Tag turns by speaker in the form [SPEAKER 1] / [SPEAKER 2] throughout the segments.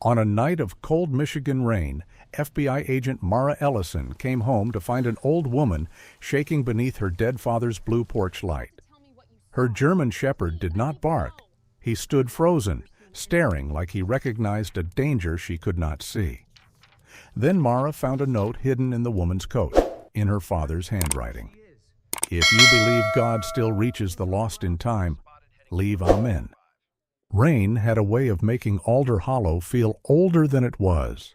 [SPEAKER 1] On a night of cold Michigan rain, FBI agent Mara Ellison came home to find an old woman shaking beneath her dead father's blue porch light. Her German shepherd did not bark. He stood frozen, staring like he recognized a danger she could not see. Then Mara found a note hidden in the woman's coat, in her father's handwriting. "If you believe God still reaches the lost in time, leave Amen." Rain had a way of making Alder Hollow feel older than it was.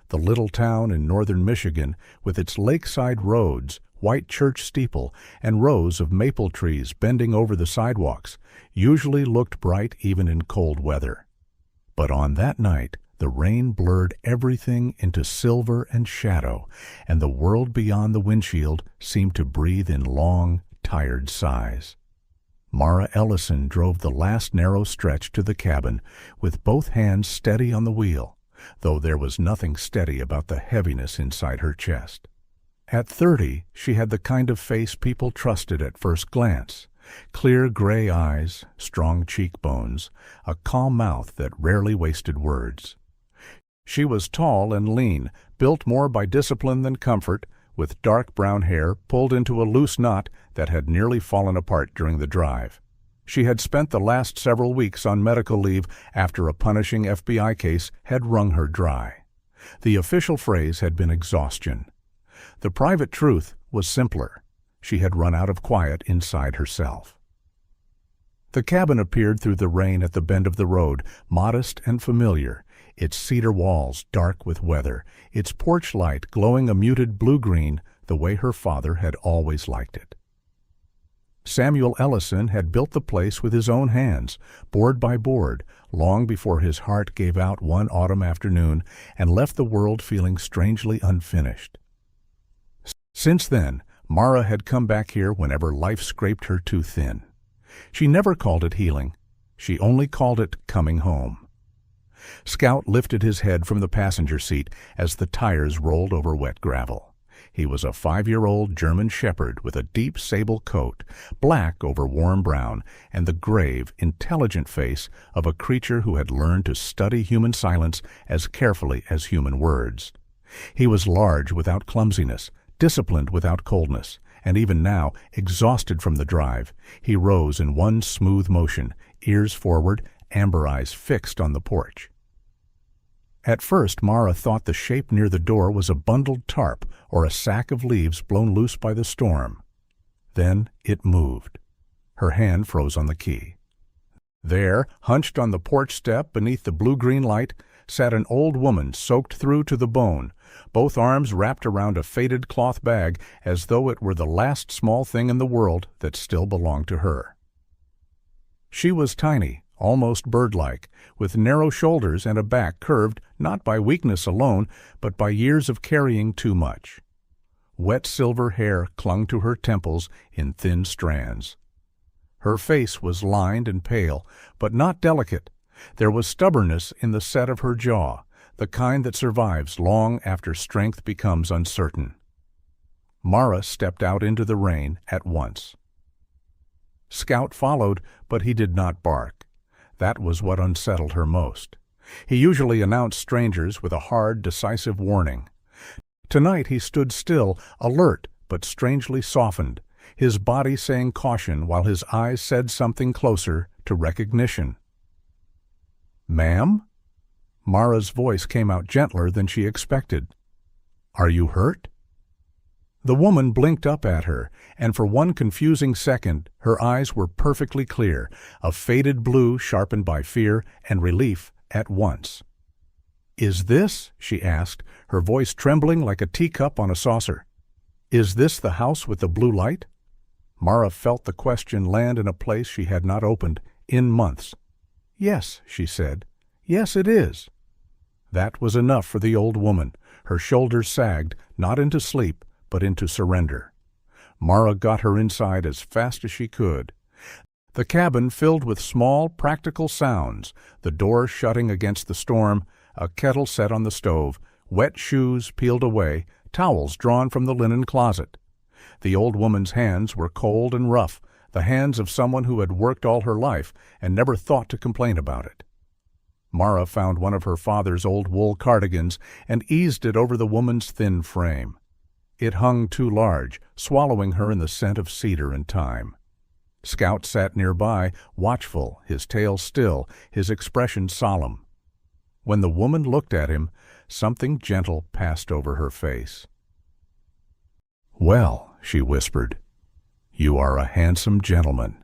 [SPEAKER 1] The little town in northern Michigan, with its lakeside roads, white church steeple, and rows of maple trees bending over the sidewalks, usually looked bright even in cold weather. But on that night, the rain blurred everything into silver and shadow, and the world beyond the windshield seemed to breathe in long, tired sighs. Mara Ellison drove the last narrow stretch to the cabin with both hands steady on the wheel, though there was nothing steady about the heaviness inside her chest. At 30, she had the kind of face people trusted at first glance: clear gray eyes, strong cheekbones, a calm mouth that rarely wasted words. She was tall and lean, built more by discipline than comfort, with dark brown hair pulled into a loose knot that had nearly fallen apart during the drive. She had spent the last several weeks on medical leave after a punishing FBI case had wrung her dry. The official phrase had been exhaustion. The private truth was simpler. She had run out of quiet inside herself. The cabin appeared through the rain at the bend of the road, modest and familiar, its cedar walls dark with weather, its porch light glowing a muted blue-green the way her father had always liked it. Samuel Ellison had built the place with his own hands, board by board, long before his heart gave out one autumn afternoon and left the world feeling strangely unfinished. Since then, Mara had come back here whenever life scraped her too thin. She never called it healing. She only called it coming home. Scout lifted his head from the passenger seat as the tires rolled over wet gravel. He was a 5-year-old German shepherd with a deep sable coat, black over warm brown, and the grave, intelligent face of a creature who had learned to study human silence as carefully as human words. He was large without clumsiness, disciplined without coldness, and even now, exhausted from the drive, he rose in one smooth motion, ears forward, amber eyes fixed on the porch. At first, Mara thought the shape near the door was a bundled tarp or a sack of leaves blown loose by the storm. Then it moved. Her hand froze on the key. There, hunched on the porch step beneath the blue-green light, sat an old woman soaked through to the bone, both arms wrapped around a faded cloth bag as though it were the last small thing in the world that still belonged to her. She was tiny, almost bird-like, with narrow shoulders and a back curved not by weakness alone, but by years of carrying too much. Wet silver hair clung to her temples in thin strands. Her face was lined and pale, but not delicate. There was stubbornness in the set of her jaw, the kind that survives long after strength becomes uncertain. Mara stepped out into the rain at once. Scout followed, but he did not bark. That was what unsettled her most. He usually announced strangers with a hard, decisive warning. Tonight he stood still, alert but strangely softened, his body saying caution while his eyes said something closer to recognition. "Ma'am?" Mara's voice came out gentler than she expected. "Are you hurt?" The woman blinked up at her, and for one confusing second her eyes were perfectly clear, a faded blue sharpened by fear and relief at once. "Is this," she asked, her voice trembling like a teacup on a saucer, "is this the house with the blue light?" Mara felt the question land in a place she had not opened in months. "Yes," she said. "Yes, it is." That was enough for the old woman. Her shoulders sagged, not into sleep, but into surrender. Mara got her inside as fast as she could. The cabin filled with small, practical sounds, the door shutting against the storm, a kettle set on the stove, wet shoes peeled away, towels drawn from the linen closet. The old woman's hands were cold and rough, the hands of someone who had worked all her life and never thought to complain about it. Mara found one of her father's old wool cardigans and eased it over the woman's thin frame. It hung too large, swallowing her in the scent of cedar and thyme. Scout sat nearby, watchful, his tail still, his expression solemn. When the woman looked at him, something gentle passed over her face. "Well," she whispered, "you are a handsome gentleman."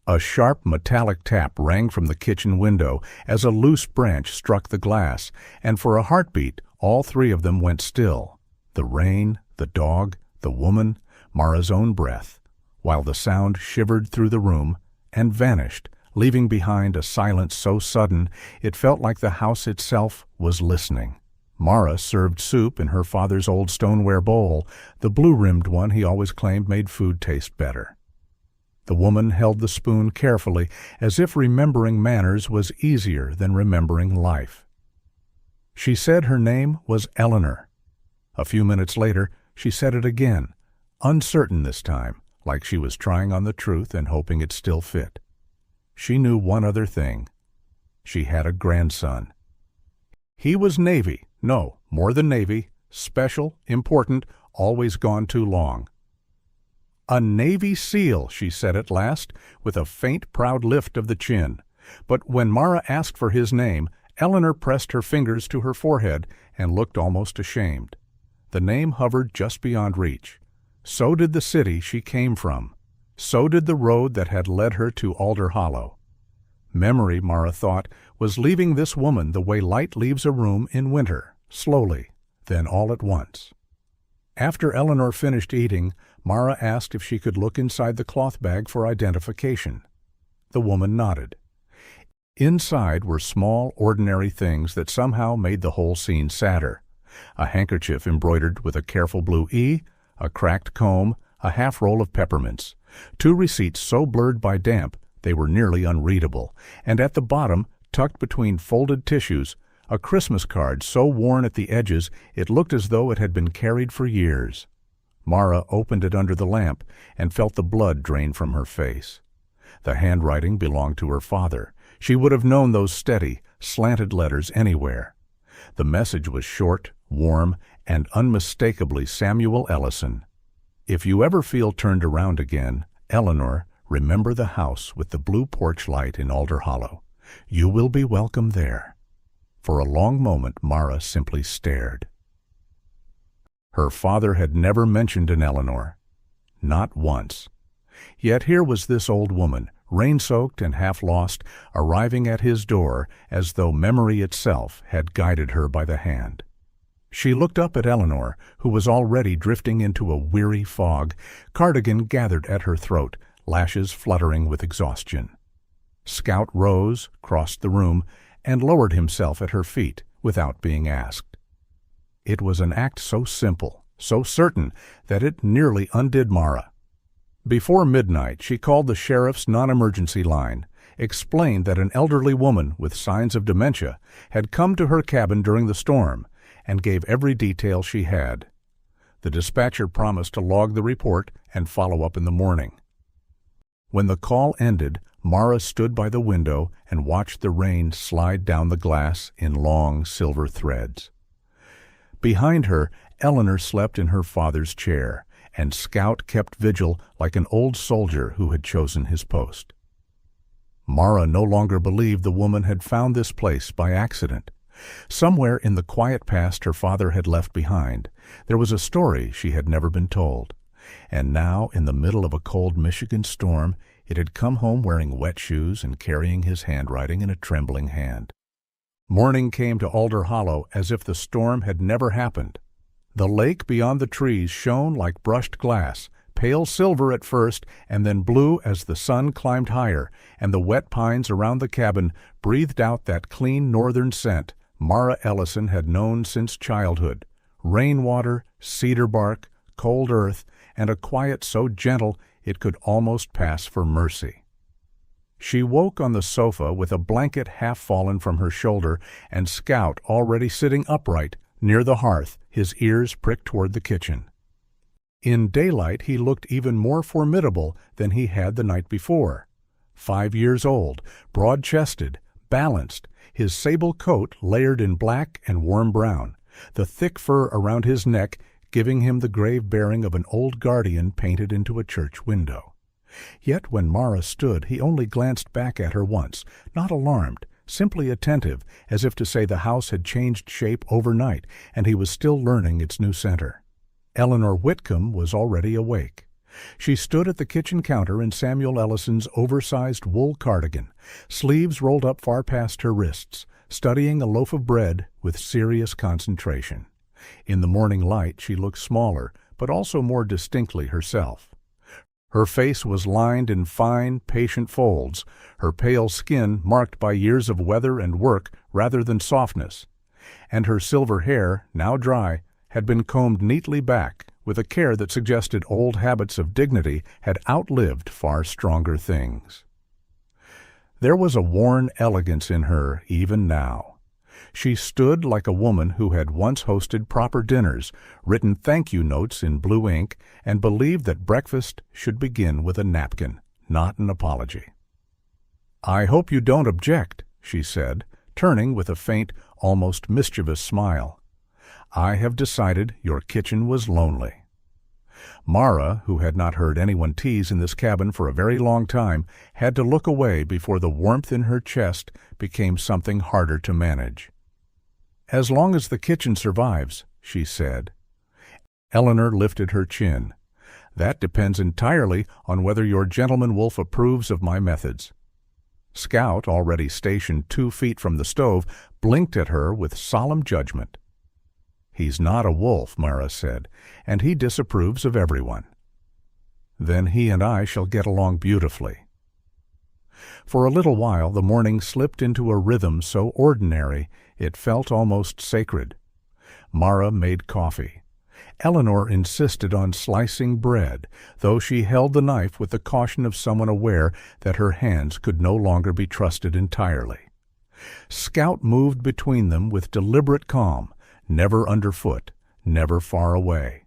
[SPEAKER 1] A sharp metallic tap rang from the kitchen window as a loose branch struck the glass, and for a heartbeat all three of them went still: the rain, the dog, the woman, Mara's own breath, while the sound shivered through the room and vanished, leaving behind a silence so sudden it felt like the house itself was listening. Mara served soup in her father's old stoneware bowl, the blue-rimmed one he always claimed made food taste better. The woman held the spoon carefully, as if remembering manners was easier than remembering life. She said her name was Eleanor. A few minutes later, she said it again, uncertain this time, like she was trying on the truth and hoping it still fit. She knew one other thing. She had a grandson. He was Navy, no, more than Navy, special, important, always gone too long. "A Navy SEAL," she said at last, with a faint, proud lift of the chin. But when Mara asked for his name, Eleanor pressed her fingers to her forehead and looked almost ashamed. The name hovered just beyond reach. So did the city she came from. So did the road that had led her to Alder Hollow. Memory, Mara thought, was leaving this woman the way light leaves a room in winter, slowly, then all at once. After Eleanor finished eating, Mara asked if she could look inside the cloth bag for identification. The woman nodded. Inside were small, ordinary things that somehow made the whole scene sadder. A handkerchief embroidered with a careful blue E, a cracked comb, a half-roll of peppermints, 2 receipts so blurred by damp they were nearly unreadable, and at the bottom, tucked between folded tissues, a Christmas card so worn at the edges it looked as though it had been carried for years. Mara opened it under the lamp and felt the blood drain from her face. The handwriting belonged to her father. She would have known those steady, slanted letters anywhere. The message was short, warm, and unmistakably Samuel Ellison. "If you ever feel turned around again, Eleanor, remember the house with the blue porch light in Alder Hollow. You will be welcome there." For a long moment Mara simply stared. Her father had never mentioned an Eleanor. Not once. Yet here was this old woman, rain-soaked and half-lost, arriving at his door as though memory itself had guided her by the hand. She looked up at Eleanor, who was already drifting into a weary fog, cardigan gathered at her throat, lashes fluttering with exhaustion. Scout rose, crossed the room, and lowered himself at her feet without being asked. It was an act so simple, so certain, that it nearly undid Mara. Before midnight, she called the sheriff's non-emergency line, explained that an elderly woman with signs of dementia had come to her cabin during the storm, and gave every detail she had. The dispatcher promised to log the report and follow up in the morning. When the call ended, Mara stood by the window and watched the rain slide down the glass in long silver threads. Behind her, Eleanor slept in her father's chair, and Scout kept vigil like an old soldier who had chosen his post. Mara no longer believed the woman had found this place by accident. Somewhere in the quiet past her father had left behind, there was a story she had never been told. And now, in the middle of a cold Michigan storm, it had come home wearing wet shoes and carrying his handwriting in a trembling hand. Morning came to Alder Hollow as if the storm had never happened. The lake beyond the trees shone like brushed glass, pale silver at first and then blue as the sun climbed higher, and the wet pines around the cabin breathed out that clean northern scent Mara Ellison had known since childhood: rainwater, cedar bark, cold earth, and a quiet so gentle it could almost pass for mercy. She woke on the sofa with a blanket half fallen from her shoulder and Scout already sitting upright near the hearth, his ears pricked toward the kitchen. In daylight he looked even more formidable than he had the night before. 5 years old, broad-chested, balanced, his sable coat layered in black and warm brown, the thick fur around his neck giving him the grave bearing of an old guardian painted into a church window. Yet when Mara stood, he only glanced back at her once, not alarmed, simply attentive, as if to say the house had changed shape overnight and he was still learning its new center. Eleanor Whitcomb was already awake. She stood at the kitchen counter in Samuel Ellison's oversized wool cardigan, sleeves rolled up far past her wrists, studying a loaf of bread with serious concentration. In the morning light she looked smaller, but also more distinctly herself. Her face was lined in fine, patient folds, her pale skin marked by years of weather and work rather than softness, and her silver hair, now dry, had been combed neatly back with a care that suggested old habits of dignity had outlived far stronger things. There was a worn elegance in her even now. She stood like a woman who had once hosted proper dinners, written thank-you notes in blue ink, and believed that breakfast should begin with a napkin, not an apology. "I hope you don't object," she said, turning with a faint, almost mischievous smile. "I have decided your kitchen was lonely." Mara, who had not heard anyone tease in this cabin for a very long time, had to look away before the warmth in her chest became something harder to manage. "As long as the kitchen survives," she said. Eleanor lifted her chin. "That depends entirely on whether your gentleman wolf approves of my methods." Scout, already stationed 2 feet from the stove, blinked at her with solemn judgment. "He's not a wolf," Mara said, "and he disapproves of everyone." "Then he and I shall get along beautifully." For a little while the morning slipped into a rhythm so ordinary it felt almost sacred. Mara made coffee. Eleanor insisted on slicing bread, though she held the knife with the caution of someone aware that her hands could no longer be trusted entirely. Scout moved between them with deliberate calm, never underfoot, never far away.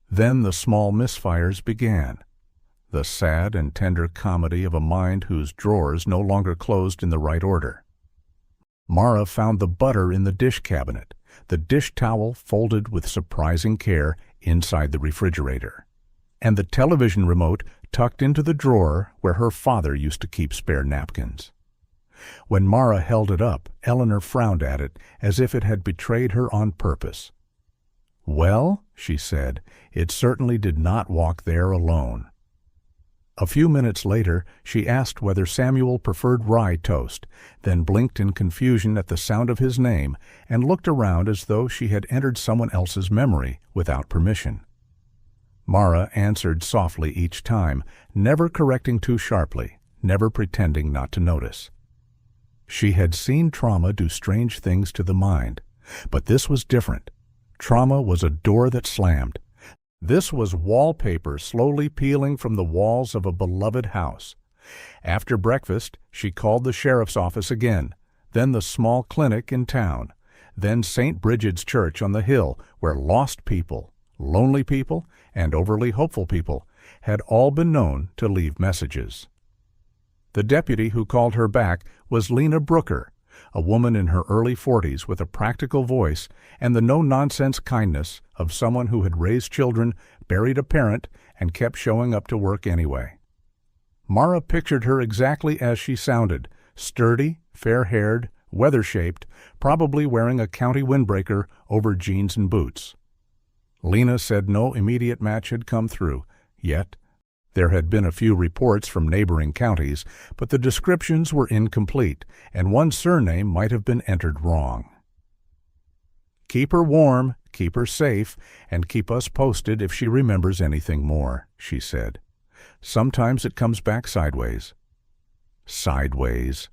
[SPEAKER 1] Then the small misfires began, the sad and tender comedy of a mind whose drawers no longer closed in the right order. Mara found the butter in the dish cabinet, the dish towel folded with surprising care inside the refrigerator, and the television remote tucked into the drawer where her father used to keep spare napkins. When Mara held it up, Eleanor frowned at it as if it had betrayed her on purpose. "Well," she said, "it certainly did not walk there alone." A few minutes later, she asked whether Samuel preferred rye toast, then blinked in confusion at the sound of his name and looked around as though she had entered someone else's memory without permission. Mara answered softly each time, never correcting too sharply, never pretending not to notice. She had seen trauma do strange things to the mind, but this was different. Trauma was a door that slammed. This was wallpaper slowly peeling from the walls of a beloved house. After breakfast, she called the sheriff's office again, then the small clinic in town, then St. Bridget's Church on the hill, where lost people, lonely people, and overly hopeful people had all been known to leave messages. The deputy who called her back was Lena Brooker, a woman in her early 40s with a practical voice and the no-nonsense kindness of someone who had raised children, buried a parent, and kept showing up to work anyway. Mara pictured her exactly as she sounded, sturdy, fair-haired, weather-shaped, probably wearing a county windbreaker over jeans and boots. Lena said no immediate match had come through, yet there had been a few reports from neighboring counties, but the descriptions were incomplete, and one surname might have been entered wrong. "Keep her warm, keep her safe, and keep us posted if she remembers anything more," she said. "Sometimes it comes back sideways." Sideways.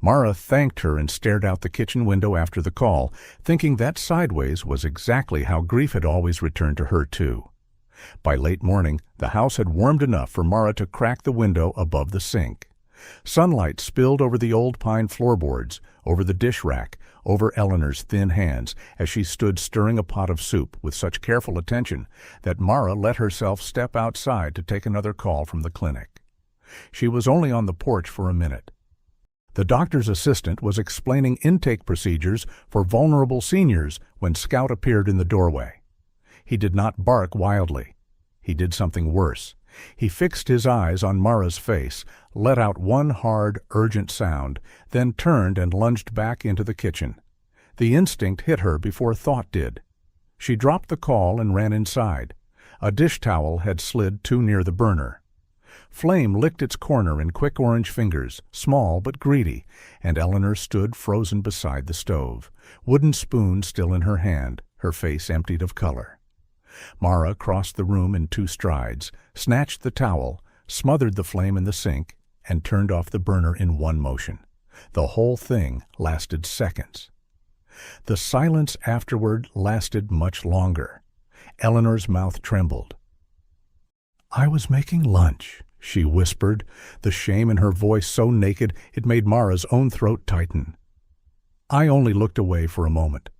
[SPEAKER 1] Mara thanked her and stared out the kitchen window after the call, thinking that sideways was exactly how grief had always returned to her too. By late morning, the house had warmed enough for Mara to crack the window above the sink. Sunlight spilled over the old pine floorboards, over the dish rack, over Eleanor's thin hands, as she stood stirring a pot of soup with such careful attention that Mara let herself step outside to take another call from the clinic. She was only on the porch for a minute. The doctor's assistant was explaining intake procedures for vulnerable seniors when Scout appeared in the doorway. He did not bark wildly. He did something worse. He fixed his eyes on Mara's face, let out one hard, urgent sound, then turned and lunged back into the kitchen. The instinct hit her before thought did. She dropped the call and ran inside. A dish towel had slid too near the burner. Flame licked its corner in quick orange fingers, small but greedy, and Eleanor stood frozen beside the stove, wooden spoon still in her hand, her face emptied of color. Mara crossed the room in 2 strides, snatched the towel, smothered the flame in the sink, and turned off the burner in one motion. The whole thing lasted seconds. The silence afterward lasted much longer. Eleanor's mouth trembled. "I was making lunch," she whispered, the shame in her voice so naked it made Mara's own throat tighten. I only looked away for a moment.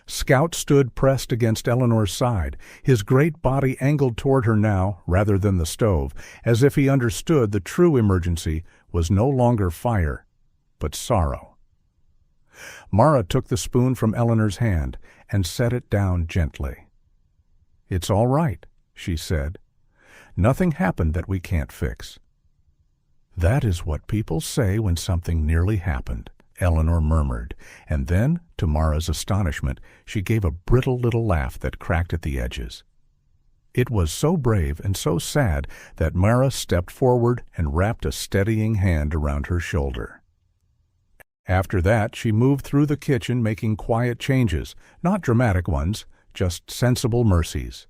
[SPEAKER 1] Scout stood pressed against Eleanor's side, his great body angled toward her now rather than the stove, as if he understood the true emergency was no longer fire, but sorrow. Mara took the spoon from Eleanor's hand and set it down gently. "It's all right," she said. "Nothing happened that we can't fix." "That is what people say when something nearly happened," Eleanor murmured, and then, to Mara's astonishment, she gave a brittle little laugh that cracked at the edges. It was so brave and so sad that Mara stepped forward and wrapped a steadying hand around her shoulder. After that, she moved through the kitchen making quiet changes, not dramatic ones, just sensible mercies.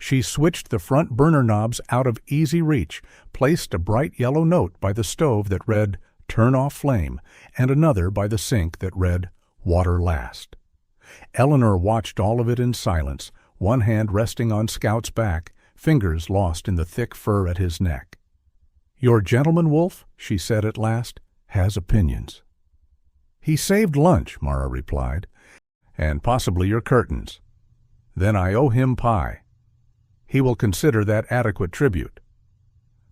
[SPEAKER 1] She switched the front burner knobs out of easy reach, placed a bright yellow note by the stove that read, "Turn off flame," and another by the sink that read, "Water last." Eleanor watched all of it in silence, one hand resting on Scout's back, fingers lost in the thick fur at his neck. "Your gentleman wolf," she said at last, "has opinions." "He saved lunch," Mara replied, "and possibly your curtains. Then I owe him pie. He will consider that adequate tribute."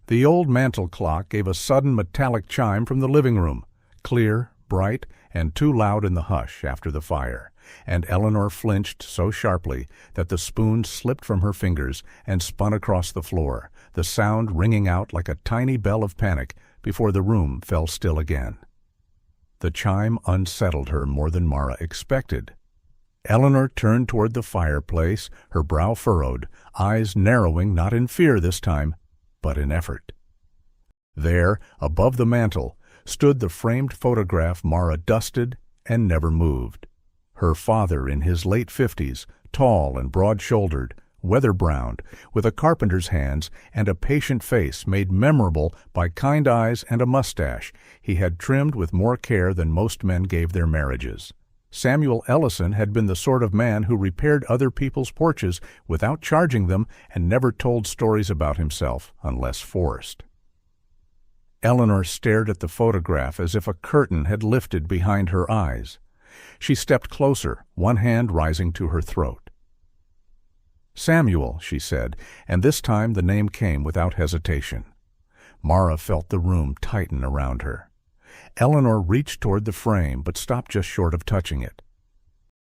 [SPEAKER 1] The old mantel clock gave a sudden metallic chime from the living room, clear, bright, and too loud in the hush after the fire, and Eleanor flinched so sharply that the spoon slipped from her fingers and spun across the floor, the sound ringing out like a tiny bell of panic before the room fell still again. The chime unsettled her more than Mara expected. Eleanor turned toward the fireplace, her brow furrowed, eyes narrowing not in fear this time, but in effort. There, above the mantel, stood the framed photograph Mara dusted and never moved. Her father in his late 50s, tall and broad-shouldered, weather-browned, with a carpenter's hands and a patient face made memorable by kind eyes and a mustache he had trimmed with more care than most men gave their marriages. Samuel Ellison had been the sort of man who repaired other people's porches without charging them and never told stories about himself unless forced. Eleanor stared at the photograph as if a curtain had lifted behind her eyes. She stepped closer, one hand rising to her throat. "Samuel," she said, and this time the name came without hesitation. Mara felt the room tighten around her. Eleanor reached toward the frame, but stopped just short of touching it.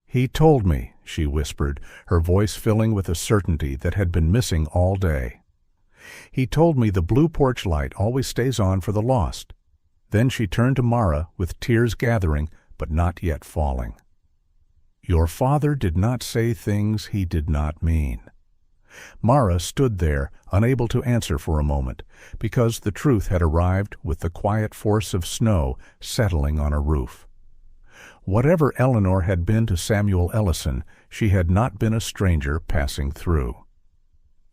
[SPEAKER 1] "He told me," she whispered, her voice filling with a certainty that had been missing all day. "He told me the blue porch light always stays on for the lost." Then she turned to Mara with tears gathering, but not yet falling. "Your father did not say things he did not mean." Mara stood there, unable to answer for a moment, because the truth had arrived with the quiet force of snow settling on a roof. Whatever Eleanor had been to Samuel Ellison, she had not been a stranger passing through.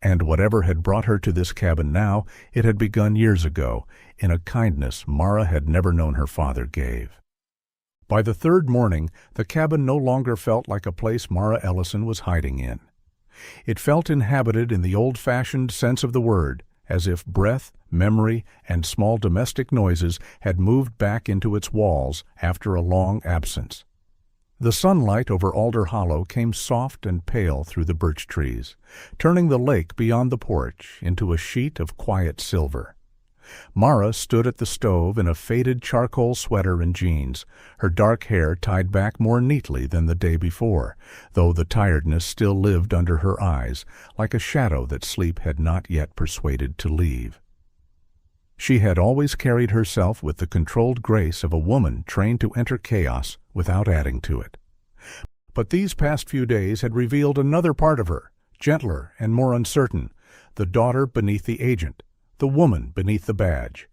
[SPEAKER 1] And whatever had brought her to this cabin now, it had begun years ago, in a kindness Mara had never known her father gave. By the 3rd morning, the cabin no longer felt like a place Mara Ellison was hiding in. It felt inhabited in the old-fashioned sense of the word, as if breath, memory, and small domestic noises had moved back into its walls after a long absence. The sunlight over Alder Hollow came soft and pale through the birch trees, turning the lake beyond the porch into a sheet of quiet silver. Mara stood at the stove in a faded charcoal sweater and jeans, her dark hair tied back more neatly than the day before, though the tiredness still lived under her eyes, like a shadow that sleep had not yet persuaded to leave. She had always carried herself with the controlled grace of a woman trained to enter chaos without adding to it. But these past few days had revealed another part of her, gentler and more uncertain, the daughter beneath the agent, the woman beneath the badge.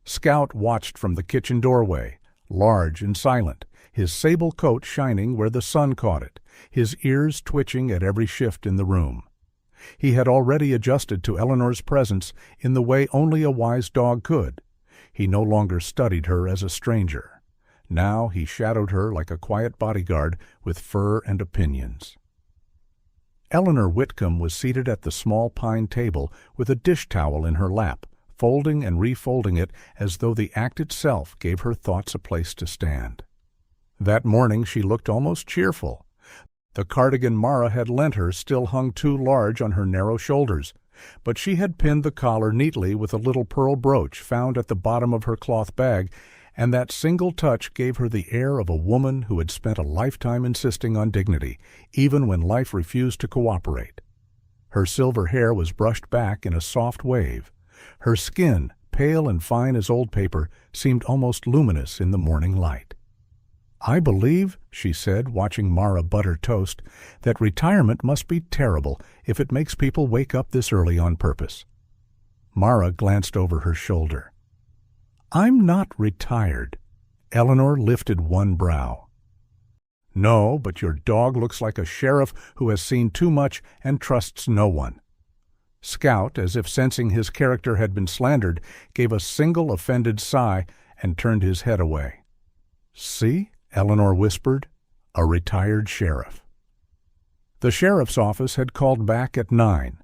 [SPEAKER 1] Scout watched from the kitchen doorway, large and silent, his sable coat shining where the sun caught it, his ears twitching at every shift in the room. He had already adjusted to Eleanor's presence in the way only a wise dog could. He no longer studied her as a stranger. Now he shadowed her like a quiet bodyguard with fur and opinions. Eleanor Whitcomb was seated at the small pine table with a dish towel in her lap, folding and refolding it as though the act itself gave her thoughts a place to stand. That morning she looked almost cheerful. The cardigan Mara had lent her still hung too large on her narrow shoulders, but she had pinned the collar neatly with a little pearl brooch found at the bottom of her cloth bag, and that single touch gave her the air of a woman who had spent a lifetime insisting on dignity, even when life refused to cooperate. Her silver hair was brushed back in a soft wave. Her skin, pale and fine as old paper, seemed almost luminous in the morning light. "I believe," she said, watching Mara butter toast, "that retirement must be terrible if it makes people wake up this early on purpose." Mara glanced over her shoulder. "I'm not retired." Eleanor lifted one brow. "No, but your dog looks like a sheriff who has seen too much and trusts no one." Scout, as if sensing his character had been slandered, gave a single offended sigh and turned his head away. "See?" Eleanor whispered, "a retired sheriff." The sheriff's office had called back at 9.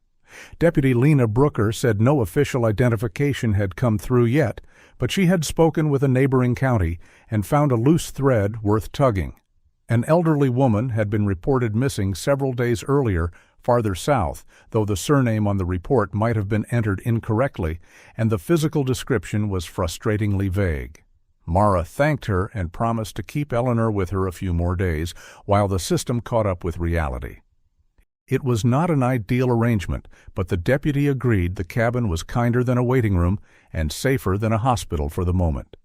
[SPEAKER 1] Deputy Lena Brooker said no official identification had come through yet, but she had spoken with a neighboring county and found a loose thread worth tugging. An elderly woman had been reported missing several days earlier farther south, though the surname on the report might have been entered incorrectly, and the physical description was frustratingly vague. Mara thanked her and promised to keep Eleanor with her a few more days, while the system caught up with reality. It was not an ideal arrangement, but the deputy agreed the cabin was kinder than a waiting room and safer than a hospital for the moment.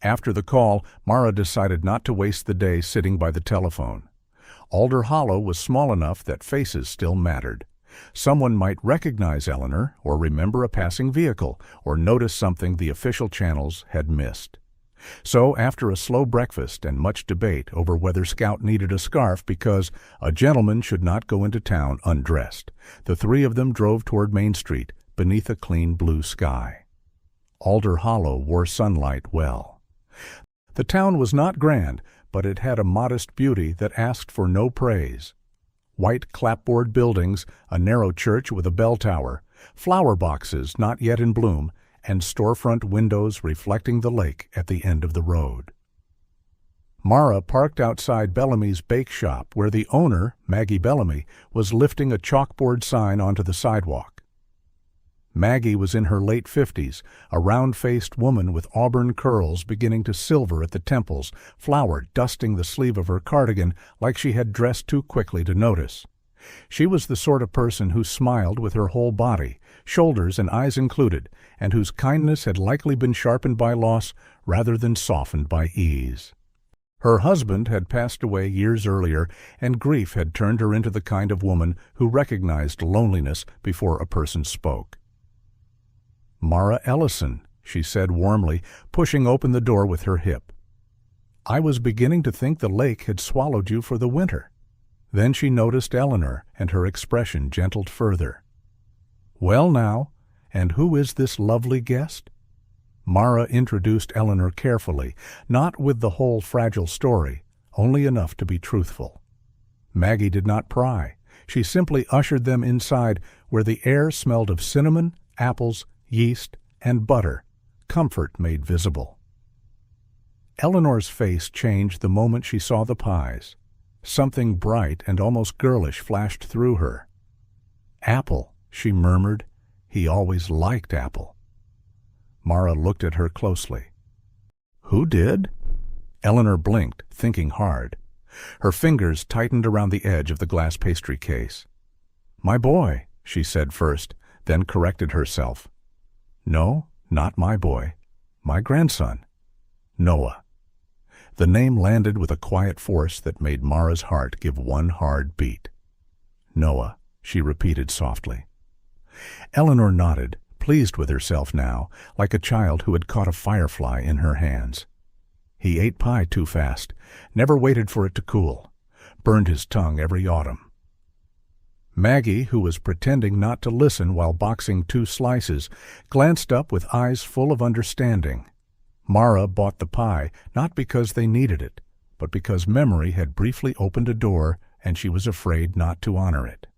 [SPEAKER 1] After the call, Mara decided not to waste the day sitting by the telephone. Alder Hollow was small enough that faces still mattered. Someone might recognize Eleanor, or remember a passing vehicle, or notice something the official channels had missed. So, after a slow breakfast and much debate over whether Scout needed a scarf because a gentleman should not go into town undressed, the three of them drove toward Main Street, beneath a clean blue sky. Alder Hollow wore sunlight well. The town was not grand, but it had a modest beauty that asked for no praise. White clapboard buildings, a narrow church with a bell tower, flower boxes not yet in bloom, and storefront windows reflecting the lake at the end of the road. Mara parked outside Bellamy's bake shop where the owner, Maggie Bellamy, was lifting a chalkboard sign onto the sidewalk. Maggie was in her late 50s, a round-faced woman with auburn curls beginning to silver at the temples, flour dusting the sleeve of her cardigan like she had dressed too quickly to notice. She was the sort of person who smiled with her whole body, shoulders and eyes included, and whose kindness had likely been sharpened by loss rather than softened by ease. Her husband had passed away years earlier, and grief had turned her into the kind of woman who recognized loneliness before a person spoke. "Mara Ellison," she said warmly, pushing open the door with her hip. "I was beginning to think the lake had swallowed you for the winter." Then she noticed Eleanor, and her expression gentled further. "Well now, and who is this lovely guest?" Mara introduced Eleanor carefully, not with the whole fragile story, only enough to be truthful. Maggie did not pry. She simply ushered them inside, where the air smelled of cinnamon, apples, yeast, and butter, comfort made visible. Eleanor's face changed the moment she saw the pies. Something bright and almost girlish flashed through her. "Apple," she murmured. "He always liked apple." Mara looked at her closely. "Who did?" Eleanor blinked, thinking hard. Her fingers tightened around the edge of the glass pastry case. "My boy," she said first, then corrected herself. "No, not my boy. My grandson. Noah." The name landed with a quiet force that made Mara's heart give one hard beat. "Noah," she repeated softly. Eleanor nodded, pleased with herself now, like a child who had caught a firefly in her hands. He ate pie too fast, never waited for it to cool, burned his tongue every autumn. Maggie, who was pretending not to listen while boxing 2 slices, glanced up with eyes full of understanding. Mara bought the pie not because they needed it, but because memory had briefly opened a door and she was afraid not to honor it.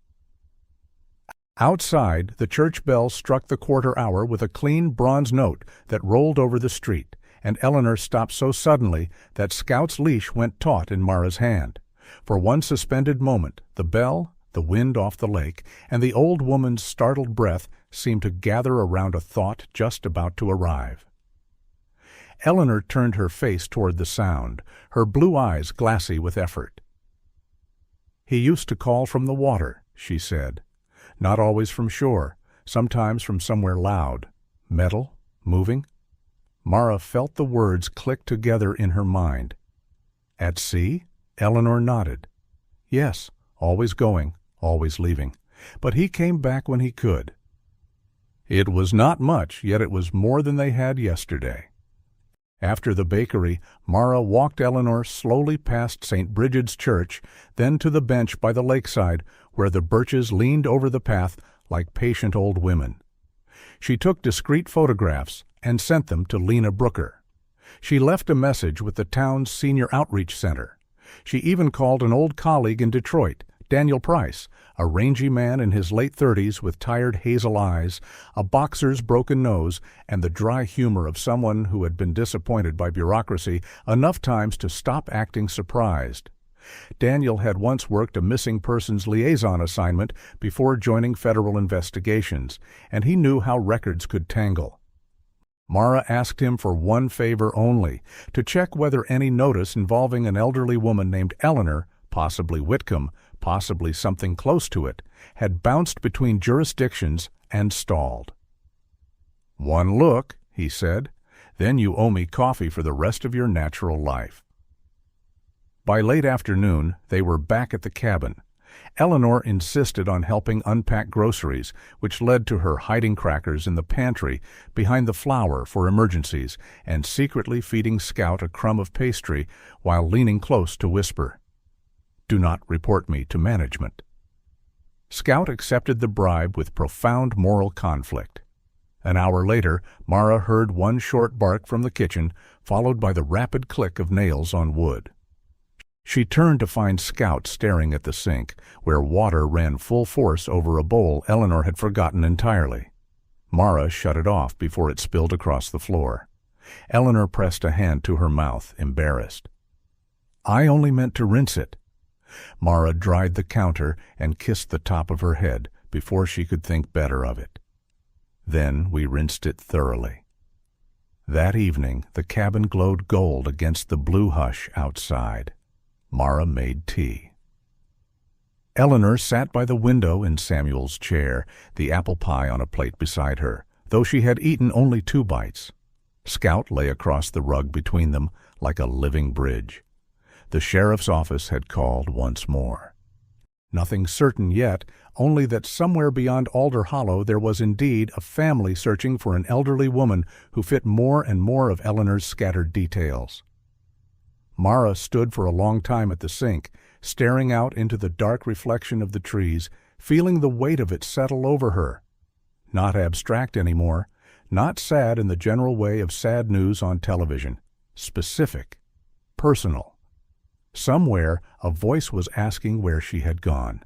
[SPEAKER 1] Outside, the church bell struck the quarter hour with a clean bronze note that rolled over the street, and Eleanor stopped so suddenly that Scout's leash went taut in Mara's hand. For one suspended moment, the bell, the wind off the lake, and the old woman's startled breath seemed to gather around a thought just about to arrive. Eleanor turned her face toward the sound, her blue eyes glassy with effort. "He used to call from the water," she said. "Not always from shore, sometimes from somewhere loud. Metal, moving." Mara felt the words click together in her mind. "At sea?" Eleanor nodded. "Yes, always going, always leaving. But he came back when he could." It was not much, yet it was more than they had yesterday. After the bakery, Mara walked Eleanor slowly past St. Bridget's Church, then to the bench by the lakeside, where the birches leaned over the path like patient old women. She took discreet photographs and sent them to Lena Brooker. She left a message with the town's senior outreach center. She even called an old colleague in Detroit, Daniel Price, a rangy man in his late 30s with tired hazel eyes, a boxer's broken nose, and the dry humor of someone who had been disappointed by bureaucracy enough times to stop acting surprised. Daniel had once worked a missing persons liaison assignment before joining federal investigations, and he knew how records could tangle. Mara asked him for one favor only, to check whether any notice involving an elderly woman named Eleanor, possibly Whitcomb, possibly something close to it, had bounced between jurisdictions and stalled. "One look," he said, "then you owe me coffee for the rest of your natural life." By late afternoon, they were back at the cabin. Eleanor insisted on helping unpack groceries, which led to her hiding crackers in the pantry behind the flour for emergencies and secretly feeding Scout a crumb of pastry while leaning close to whisper, "Do not report me to management." Scout accepted the bribe with profound moral conflict. An hour later, Mara heard one short bark from the kitchen, followed by the rapid click of nails on wood. She turned to find Scout staring at the sink, where water ran full force over a bowl Eleanor had forgotten entirely. Mara shut it off before it spilled across the floor. Eleanor pressed a hand to her mouth, embarrassed. "I only meant to rinse it." Mara dried the counter and kissed the top of her head before she could think better of it. "Then we rinsed it thoroughly." That evening, the cabin glowed gold against the blue hush outside. Mara made tea. Eleanor sat by the window in Samuel's chair, the apple pie on a plate beside her, though she had eaten only 2 bites. Scout lay across the rug between them like a living bridge. The sheriff's office had called once more. Nothing certain yet, only that somewhere beyond Alder Hollow there was indeed a family searching for an elderly woman who fit more and more of Eleanor's scattered details. Mara stood for a long time at the sink, staring out into the dark reflection of the trees, feeling the weight of it settle over her. Not abstract anymore, not sad in the general way of sad news on television. Specific. Personal. Somewhere a voice was asking where she had gone.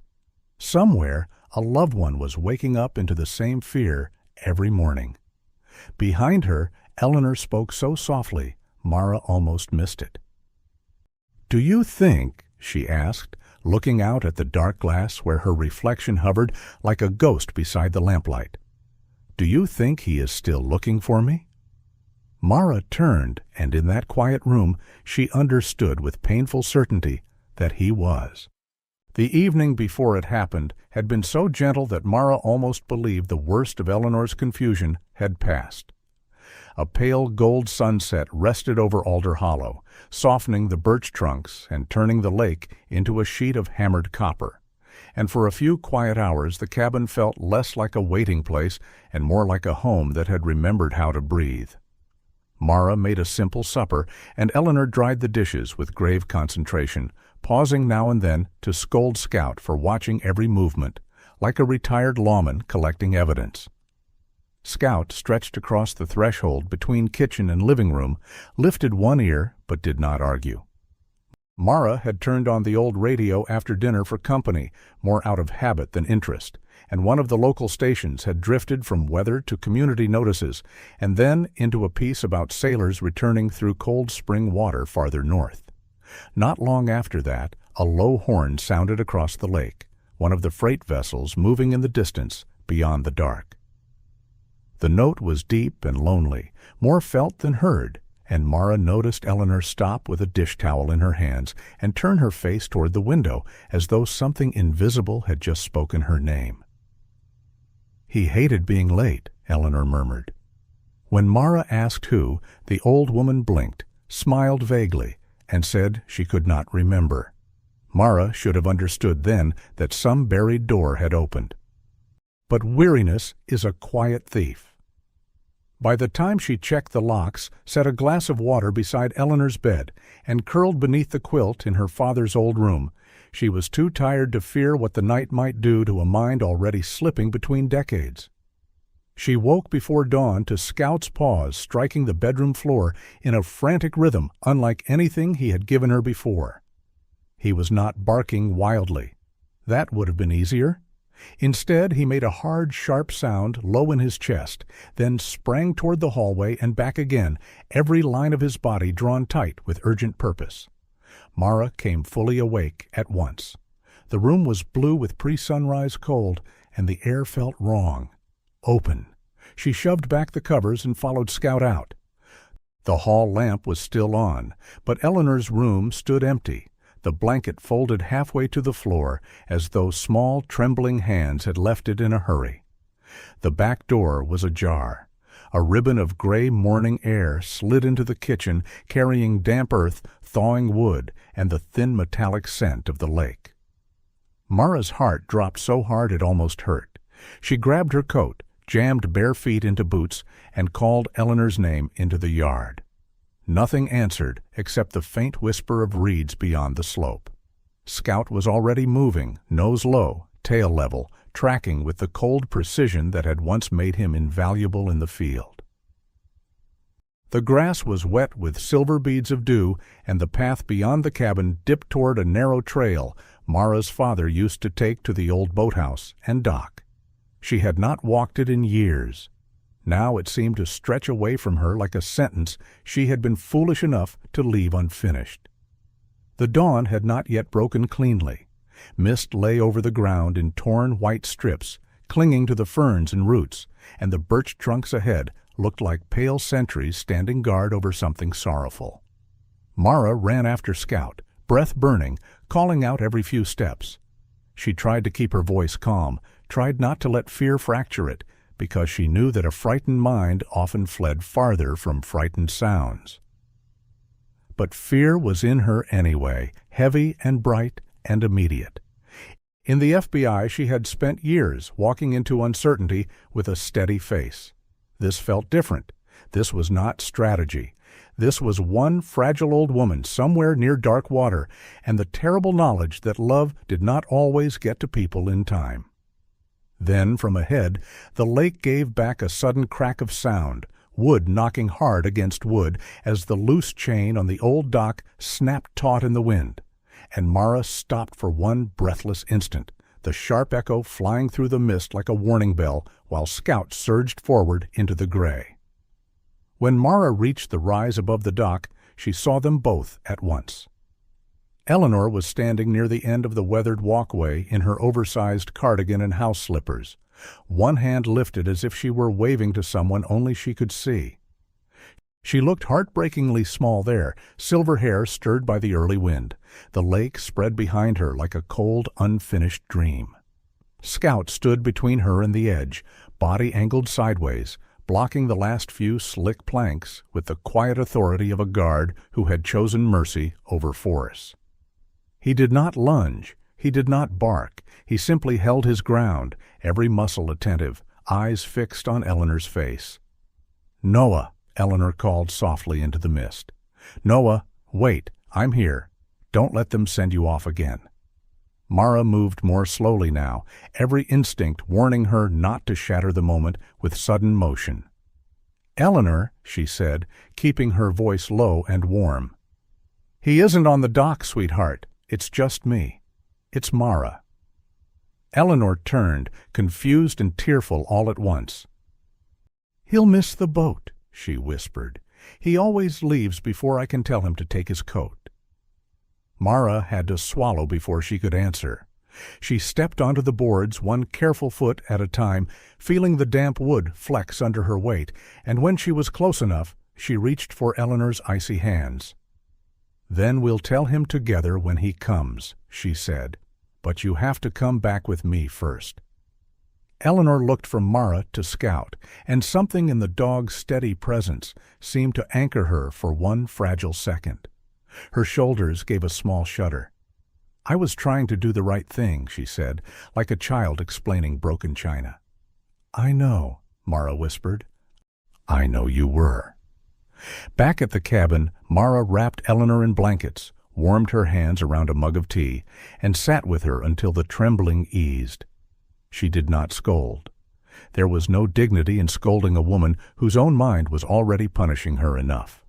[SPEAKER 1] Somewhere a loved one was waking up into the same fear every morning. Behind her, Eleanor spoke so softly, Mara almost missed it. "Do you think," she asked, looking out at the dark glass where her reflection hovered like a ghost beside the lamplight, "do you think he is still looking for me?" Mara turned, and in that quiet room she understood with painful certainty that he was. The evening before it happened had been so gentle that Mara almost believed the worst of Eleanor's confusion had passed. A pale gold sunset rested over Alder Hollow, softening the birch trunks and turning the lake into a sheet of hammered copper. And for a few quiet hours the cabin felt less like a waiting place and more like a home that had remembered how to breathe. Mara made a simple supper, and Eleanor dried the dishes with grave concentration, pausing now and then to scold Scout for watching every movement, like a retired lawman collecting evidence. Scout stretched across the threshold between kitchen and living room, lifted one ear but did not argue. Mara had turned on the old radio after dinner for company, more out of habit than interest, and one of the local stations had drifted from weather to community notices, and then into a piece about sailors returning through cold spring water farther north. Not long after that, a low horn sounded across the lake, one of the freight vessels moving in the distance beyond the dark. The note was deep and lonely, more felt than heard, and Mara noticed Eleanor stop with a dish towel in her hands and turn her face toward the window as though something invisible had just spoken her name. "He hated being late," Eleanor murmured. When Mara asked who, the old woman blinked, smiled vaguely, and said she could not remember. Mara should have understood then that some buried door had opened. But weariness is a quiet thief. By the time she checked the locks, set a glass of water beside Eleanor's bed, and curled beneath the quilt in her father's old room, she was too tired to fear what the night might do to a mind already slipping between decades. She woke before dawn to Scout's paws striking the bedroom floor in a frantic rhythm unlike anything he had given her before. He was not barking wildly. That would have been easier. Instead, he made a hard, sharp sound low in his chest, then sprang toward the hallway and back again, every line of his body drawn tight with urgent purpose. Mara came fully awake at once. The room was blue with pre-sunrise cold, and the air felt wrong. Open. She shoved back the covers and followed Scout out. The hall lamp was still on, but Eleanor's room stood empty, the blanket folded halfway to the floor, as though small, trembling hands had left it in a hurry. The back door was ajar. A ribbon of gray morning air slid into the kitchen, carrying damp earth, thawing wood, and the thin metallic scent of the lake. Mara's heart dropped so hard it almost hurt. She grabbed her coat, jammed bare feet into boots, and called Eleanor's name into the yard. Nothing answered except the faint whisper of reeds beyond the slope. Scout was already moving, nose low, tail level, tracking with the cold precision that had once made him invaluable in the field. The grass was wet with silver beads of dew, and the path beyond the cabin dipped toward a narrow trail Mara's father used to take to the old boathouse and dock. She had not walked it in years. Now it seemed to stretch away from her like a sentence she had been foolish enough to leave unfinished. The dawn had not yet broken cleanly. Mist lay over the ground in torn white strips, clinging to the ferns and roots, and the birch trunks ahead looked like pale sentries standing guard over something sorrowful. Mara ran after Scout, breath burning, calling out every few steps. She tried to keep her voice calm, tried not to let fear fracture it, because she knew that a frightened mind often fled farther from frightened sounds. But fear was in her anyway, heavy and bright and immediate. In the FBI she had spent years walking into uncertainty with a steady face. This felt different. This was not strategy. This was one fragile old woman somewhere near dark water, and the terrible knowledge that love did not always get to people in time. Then, from ahead, the lake gave back a sudden crack of sound, wood knocking hard against wood as the loose chain on the old dock snapped taut in the wind, and Mara stopped for one breathless instant, the sharp echo flying through the mist like a warning bell while Scout surged forward into the gray. When Mara reached the rise above the dock, she saw them both at once. Eleanor was standing near the end of the weathered walkway in her oversized cardigan and house slippers, one hand lifted as if she were waving to someone only she could see. She looked heartbreakingly small there, silver hair stirred by the early wind. The lake spread behind her like a cold, unfinished dream. Scout stood between her and the edge, body angled sideways, blocking the last few slick planks with the quiet authority of a guard who had chosen mercy over force. He did not lunge, he did not bark, he simply held his ground, every muscle attentive, eyes fixed on Eleanor's face. "Noah," Eleanor called softly into the mist. "Noah, wait, I'm here. Don't let them send you off again." Mara moved more slowly now, every instinct warning her not to shatter the moment with sudden motion. "Eleanor," she said, keeping her voice low and warm. "He isn't on the dock, sweetheart. It's just me. It's Mara." Eleanor turned, confused and tearful all at once. "He'll miss the boat," she whispered. "He always leaves before I can tell him to take his coat." Mara had to swallow before she could answer. She stepped onto the boards, one careful foot at a time, feeling the damp wood flex under her weight, and when she was close enough, she reached for Eleanor's icy hands. "Then we'll tell him together when he comes," she said. "But you have to come back with me first." Eleanor looked from Mara to Scout, and something in the dog's steady presence seemed to anchor her for one fragile second. Her shoulders gave a small shudder. "I was trying to do the right thing," she said, like a child explaining broken china. "I know," Mara whispered. "I know you were." Back at the cabin, Mara wrapped Eleanor in blankets, warmed her hands around a mug of tea, and sat with her until the trembling eased. She did not scold. There was no dignity in scolding a woman whose own mind was already punishing her enough.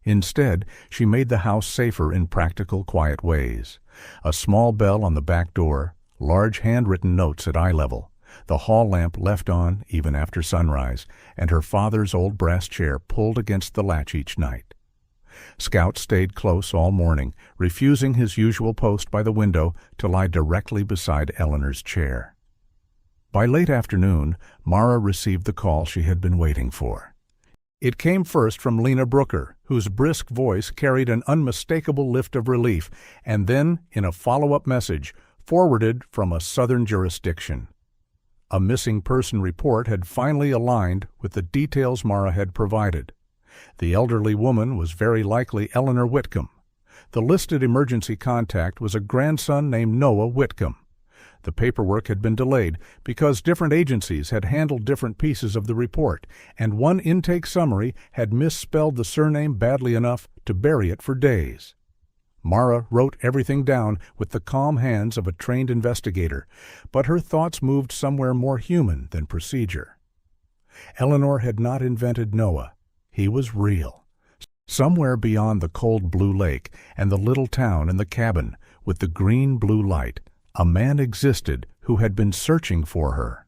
[SPEAKER 1] Instead, she made the house safer in practical, quiet ways. A small bell on the back door, large handwritten notes at eye level, the hall lamp left on even after sunrise, and her father's old brass chair pulled against the latch each night. Scout stayed close all morning, refusing his usual post by the window to lie directly beside Eleanor's chair. By late afternoon, Mara received the call she had been waiting for. It came first from Lena Brooker, whose brisk voice carried an unmistakable lift of relief, and then, in a follow-up message, forwarded from a southern jurisdiction. A missing person report had finally aligned with the details Mara had provided. The elderly woman was very likely Eleanor Whitcomb. The listed emergency contact was a grandson named Noah Whitcomb. The paperwork had been delayed because different agencies had handled different pieces of the report, and one intake summary had misspelled the surname badly enough to bury it for days. Mara wrote everything down with the calm hands of a trained investigator, but her thoughts moved somewhere more human than procedure. Eleanor had not invented Noah. He was real. Somewhere beyond the cold blue lake and the little town and the cabin with the green-blue light, a man existed who had been searching for her.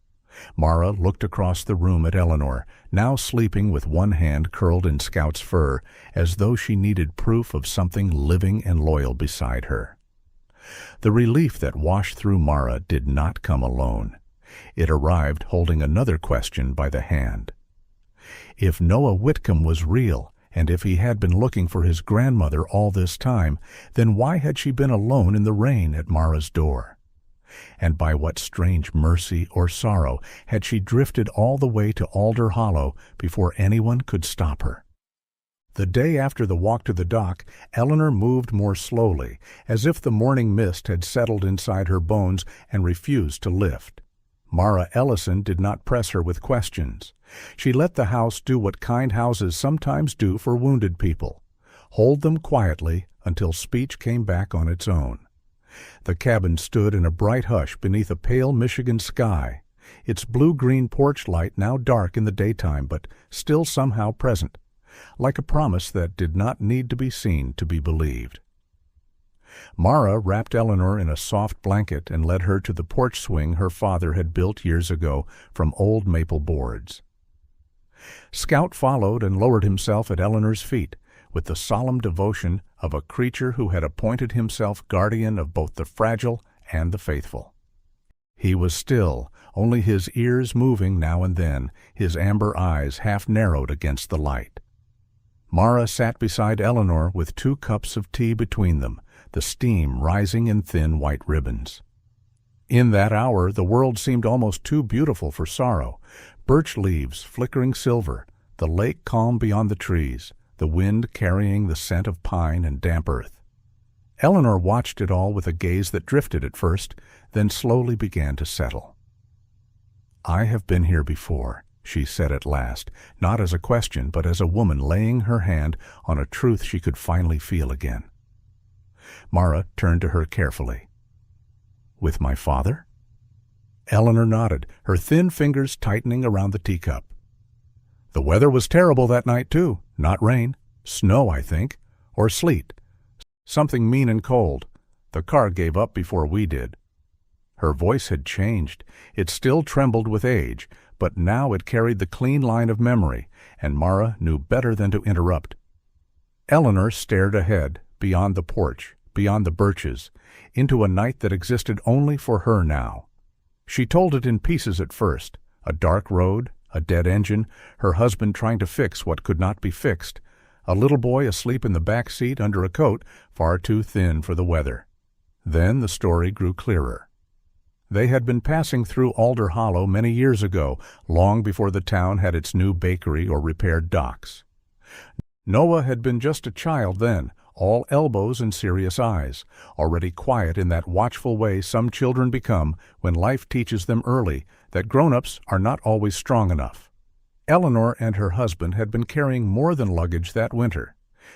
[SPEAKER 1] Mara looked across the room at Eleanor, now sleeping with one hand curled in Scout's fur, as though she needed proof of something living and loyal beside her. The relief that washed through Mara did not come alone. It arrived holding another question by the hand. If Noah Whitcomb was real, and if he had been looking for his grandmother all this time, then why had she been alone in the rain at Mara's door? And by what strange mercy or sorrow had she drifted all the way to Alder Hollow before anyone could stop her? The day after the walk to the dock, Eleanor moved more slowly, as if the morning mist had settled inside her bones and refused to lift. Mara Ellison did not press her with questions. She let the house do what kind houses sometimes do for wounded people, hold them quietly until speech came back on its own. The cabin stood in a bright hush beneath a pale Michigan sky, its blue-green porch light now dark in the daytime but still somehow present, like a promise that did not need to be seen to be believed. Mara wrapped Eleanor in a soft blanket and led her to the porch swing her father had built years ago from old maple boards. Scout followed and lowered himself at Eleanor's feet, with the solemn devotion of a creature who had appointed himself guardian of both the fragile and the faithful. He was still, only his ears moving now and then, his amber eyes half narrowed against the light. Mara sat beside Eleanor with 2 cups of tea between them, the steam rising in thin white ribbons. In that hour the world seemed almost too beautiful for sorrow. Birch leaves flickering silver, the lake calm beyond the trees, the wind carrying the scent of pine and damp earth. Eleanor watched it all with a gaze that drifted at first, then slowly began to settle. "I have been here before," she said at last, not as a question, but as a woman laying her hand on a truth she could finally feel again. Mara turned to her carefully. "With my father?" Eleanor nodded, her thin fingers tightening around the teacup. "The weather was terrible that night, too. Not rain. Snow, I think. Or sleet. Something mean and cold. The car gave up before we did." Her voice had changed. It still trembled with age, but now it carried the clean line of memory, and Mara knew better than to interrupt. Eleanor stared ahead, beyond the porch, beyond the birches, into a night that existed only for her now. She told it in pieces at first: a dark road, a dead engine, her husband trying to fix what could not be fixed, a little boy asleep in the back seat under a coat far too thin for the weather. Then the story grew clearer. They had been passing through Alder Hollow many years ago, long before the town had its new bakery or repaired docks. Noah had been just a child then, all elbows and serious eyes, already quiet in that watchful way some children become when life teaches them early that grown-ups are not always strong enough. Eleanor and her husband had been carrying more than luggage that winter.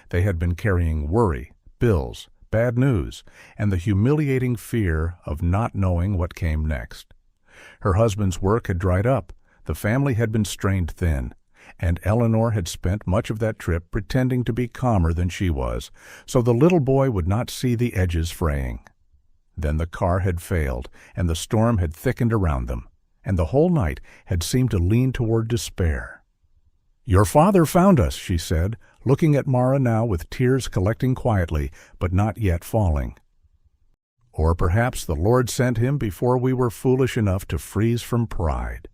[SPEAKER 1] They had been carrying worry, bills, bad news, and the humiliating fear of not knowing what came next. Her husband's work had dried up, the family had been strained thin, and Eleanor had spent much of that trip pretending to be calmer than she was, so the little boy would not see the edges fraying. Then the car had failed, and the storm had thickened around them, and the whole night had seemed to lean toward despair. "Your father found us," she said, looking at Mara now with tears collecting quietly, but not yet falling. "Or perhaps the Lord sent him before we were foolish enough to freeze from pride."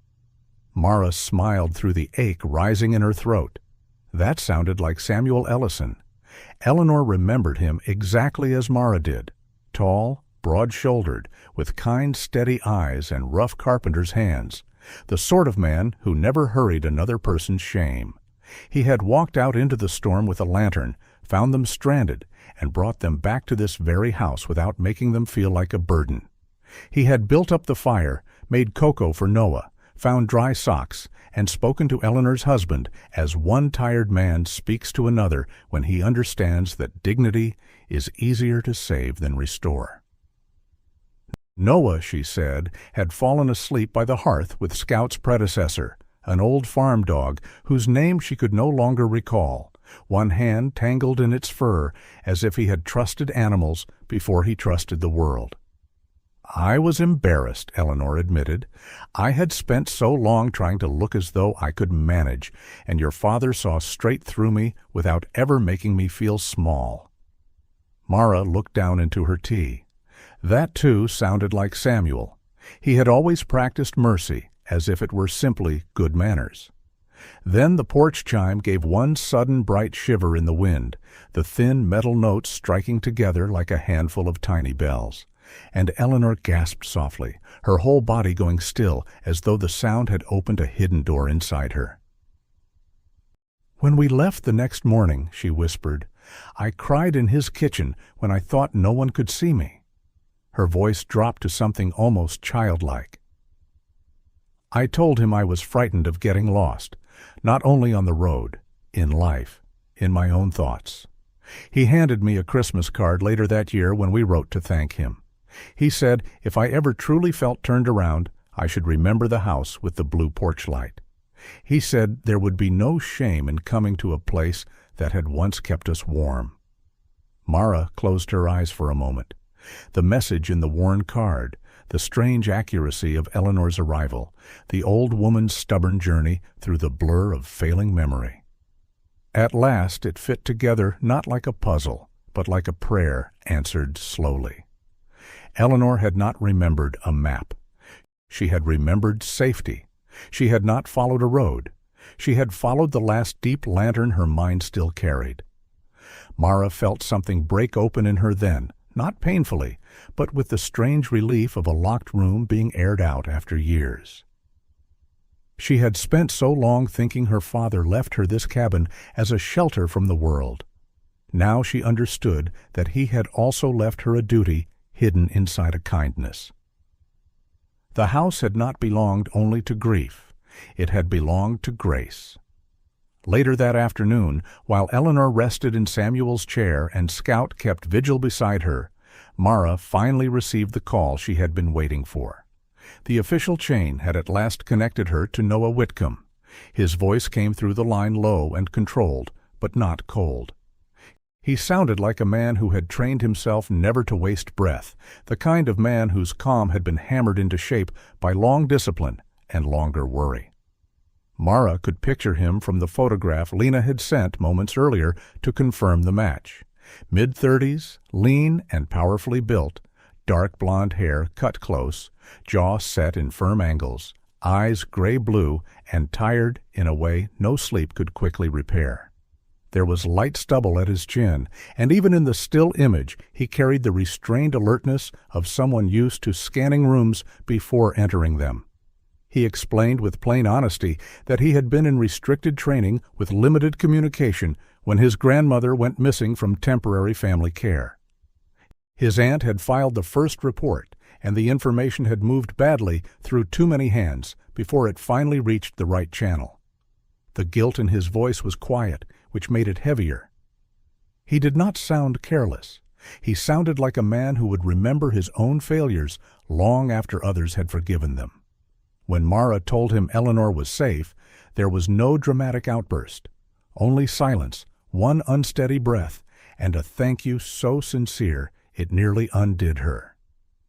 [SPEAKER 1] Mara smiled through the ache rising in her throat. That sounded like Samuel Ellison. Eleanor remembered him exactly as Mara did, tall, broad-shouldered, with kind, steady eyes and rough carpenter's hands, the sort of man who never hurried another person's shame. He had walked out into the storm with a lantern, found them stranded, and brought them back to this very house without making them feel like a burden. He had built up the fire, made cocoa for Noah, found dry socks, and spoken to Eleanor's husband as one tired man speaks to another when he understands that dignity is easier to save than restore. Noah, she said, had fallen asleep by the hearth with Scout's predecessor, an old farm dog whose name she could no longer recall, one hand tangled in its fur as if he had trusted animals before he trusted the world. "I was embarrassed," Eleanor admitted. "I had spent so long trying to look as though I could manage, and your father saw straight through me without ever making me feel small." Mara looked down into her tea. That, too, sounded like Samuel. He had always practiced mercy, as if it were simply good manners. Then the porch chime gave one sudden bright shiver in the wind, the thin metal notes striking together like a handful of tiny bells. And Eleanor gasped softly, her whole body going still, as though the sound had opened a hidden door inside her. "When we left the next morning," she whispered, "I cried in his kitchen when I thought no one could see me." Her voice dropped to something almost childlike. "I told him I was frightened of getting lost, not only on the road, in life, in my own thoughts." He handed me a Christmas card later that year when we wrote to thank him. He said if I ever truly felt turned around, I should remember the house with the blue porch light. He said there would be no shame in coming to a place that had once kept us warm. Mara closed her eyes for a moment. The message in the worn card, the strange accuracy of Eleanor's arrival, the old woman's stubborn journey through the blur of failing memory. At last it fit together not like a puzzle, but like a prayer answered slowly. Eleanor had not remembered a map. She had remembered safety. She had not followed a road. She had followed the last deep lantern her mind still carried. Mara felt something break open in her then, not painfully, but with the strange relief of a locked room being aired out after years. She had spent so long thinking her father left her this cabin as a shelter from the world. Now she understood that he had also left her a duty hidden inside a kindness. The house had not belonged only to grief. It had belonged to grace. Later that afternoon, while Eleanor rested in Samuel's chair and Scout kept vigil beside her, Mara finally received the call she had been waiting for. The official chain had at last connected her to Noah Whitcomb. His voice came through the line low and controlled, but not cold. He sounded like a man who had trained himself never to waste breath, the kind of man whose calm had been hammered into shape by long discipline and longer worry. Mara could picture him from the photograph Lena had sent moments earlier to confirm the match. Mid-30s, lean and powerfully built, dark blonde hair cut close, jaw set in firm angles, eyes gray-blue and tired in a way no sleep could quickly repair. There was light stubble at his chin, and even in the still image he carried the restrained alertness of someone used to scanning rooms before entering them. He explained with plain honesty that he had been in restricted training with limited communication when his grandmother went missing from temporary family care. His aunt had filed the first report, and the information had moved badly through too many hands before it finally reached the right channel. The guilt in his voice was quiet, which made it heavier. He did not sound careless. He sounded like a man who would remember his own failures long after others had forgiven them. When Mara told him Eleanor was safe, there was no dramatic outburst, only silence, one unsteady breath, and a thank you so sincere it nearly undid her.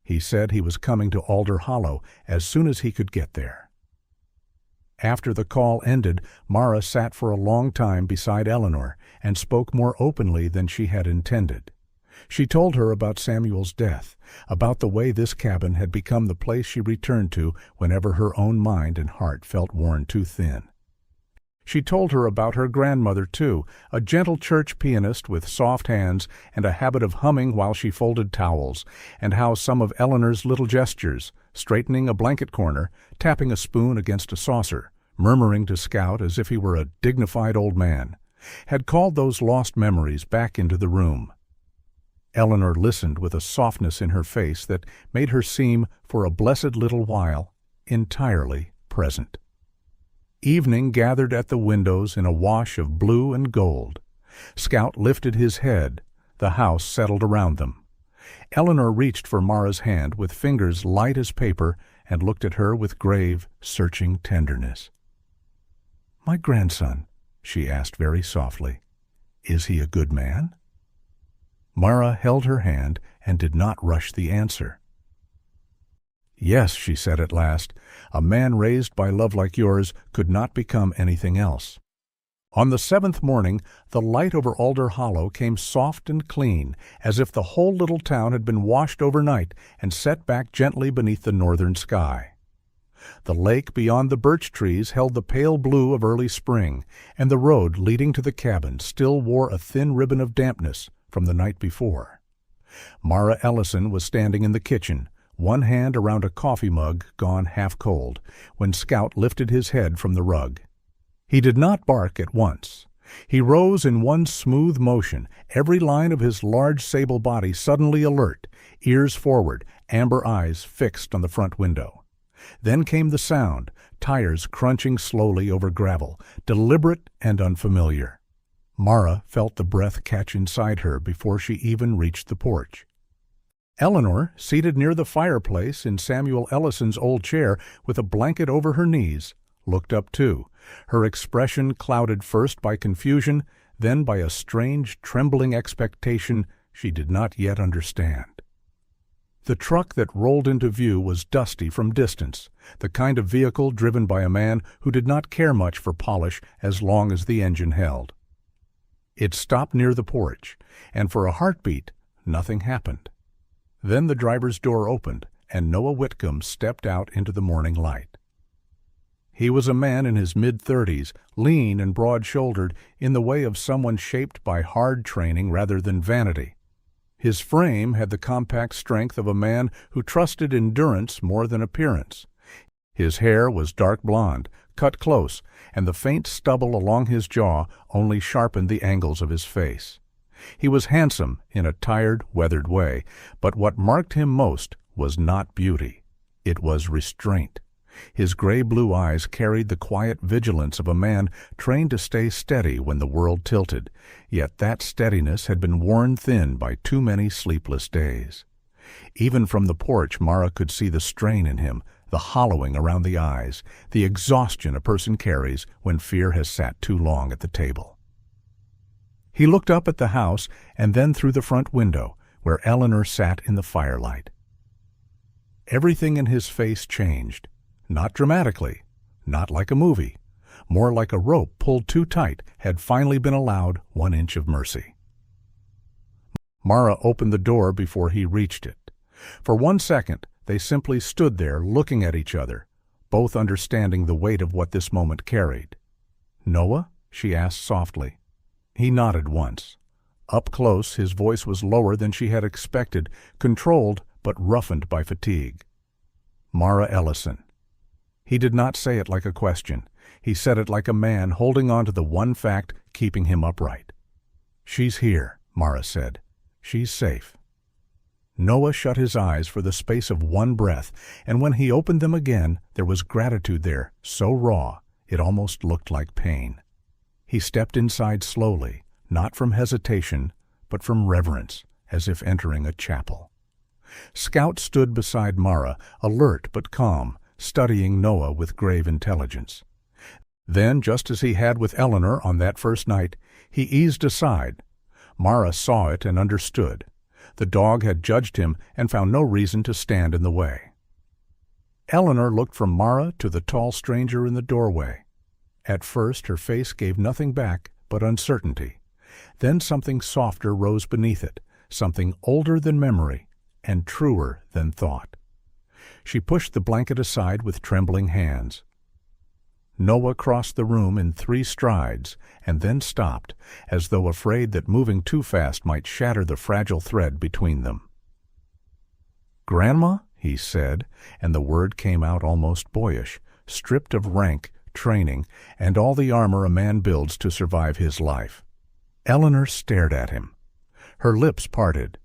[SPEAKER 1] He said he was coming to Alder Hollow as soon as he could get there. After the call ended, Mara sat for a long time beside Eleanor and spoke more openly than she had intended. She told her about Samuel's death, about the way this cabin had become the place she returned to whenever her own mind and heart felt worn too thin. She told her about her grandmother, too, a gentle church pianist with soft hands and a habit of humming while she folded towels, and how some of Eleanor's little gestures, straightening a blanket corner, tapping a spoon against a saucer, murmuring to Scout as if he were a dignified old man, had called those lost memories back into the room. Eleanor listened with a softness in her face that made her seem, for a blessed little while, entirely present. Evening gathered at the windows in a wash of blue and gold. Scout lifted his head. The house settled around them. Eleanor reached for Mara's hand with fingers light as paper and looked at her with grave, searching tenderness. "My grandson," she asked very softly, "is he a good man?" Mara held her hand and did not rush the answer. "Yes," she said at last, "a man raised by love like yours could not become anything else." On the 7th morning, the light over Alder Hollow came soft and clean, as if the whole little town had been washed overnight and set back gently beneath the northern sky. The lake beyond the birch trees held the pale blue of early spring, and the road leading to the cabin still wore a thin ribbon of dampness from the night before. Mara Ellison was standing in the kitchen, one hand around a coffee mug gone half cold, when Scout lifted his head from the rug. He did not bark at once. He rose in one smooth motion, every line of his large sable body suddenly alert, ears forward, amber eyes fixed on the front window. Then came the sound, tires crunching slowly over gravel, deliberate and unfamiliar. Mara felt the breath catch inside her before she even reached the porch. Eleanor, seated near the fireplace in Samuel Ellison's old chair with a blanket over her knees, looked up too, her expression clouded first by confusion, then by a strange, trembling expectation she did not yet understand. The truck that rolled into view was dusty from distance, the kind of vehicle driven by a man who did not care much for polish as long as the engine held. It stopped near the porch, and for a heartbeat, nothing happened. Then the driver's door opened, and Noah Whitcomb stepped out into the morning light. He was a man in his mid-30s, lean and broad-shouldered, in the way of someone shaped by hard training rather than vanity. His frame had the compact strength of a man who trusted endurance more than appearance. His hair was dark blonde, cut close, and the faint stubble along his jaw only sharpened the angles of his face. He was handsome in a tired, weathered way, but what marked him most was not beauty. It was restraint. His gray-blue eyes carried the quiet vigilance of a man trained to stay steady when the world tilted, yet that steadiness had been worn thin by too many sleepless days. Even from the porch, Mara could see the strain in him, the hollowing around the eyes, the exhaustion a person carries when fear has sat too long at the table. He looked up at the house and then through the front window, where Eleanor sat in the firelight. Everything in his face changed. Not dramatically, not like a movie, more like a rope pulled too tight had finally been allowed 1 inch of mercy. Mara opened the door before he reached it. For 1 second, they simply stood there looking at each other, both understanding the weight of what this moment carried. "Noah?" she asked softly. He nodded once. Up close, his voice was lower than she had expected, controlled but roughened by fatigue. "Mara Ellison." He did not say it like a question. He said it like a man holding on to the one fact keeping him upright. "She's here," Mara said. "She's safe." Noah shut his eyes for the space of one breath, and when he opened them again, there was gratitude there, so raw, it almost looked like pain. He stepped inside slowly, not from hesitation, but from reverence, as if entering a chapel. Scout stood beside Mara, alert but calm, studying Noah with grave intelligence. Then, just as he had with Eleanor on that first night, he eased aside. Mara saw it and understood. The dog had judged him and found no reason to stand in the way. Eleanor looked from Mara to the tall stranger in the doorway. At first her face gave nothing back but uncertainty. Then something softer rose beneath it, something older than memory and truer than thought. She pushed the blanket aside with trembling hands. Noah crossed the room in 3 strides and then stopped, as though afraid that moving too fast might shatter the fragile thread between them. "Grandma?" he said, and the word came out almost boyish, stripped of rank, training, and all the armor a man builds to survive his life. Eleanor stared at him. Her lips parted.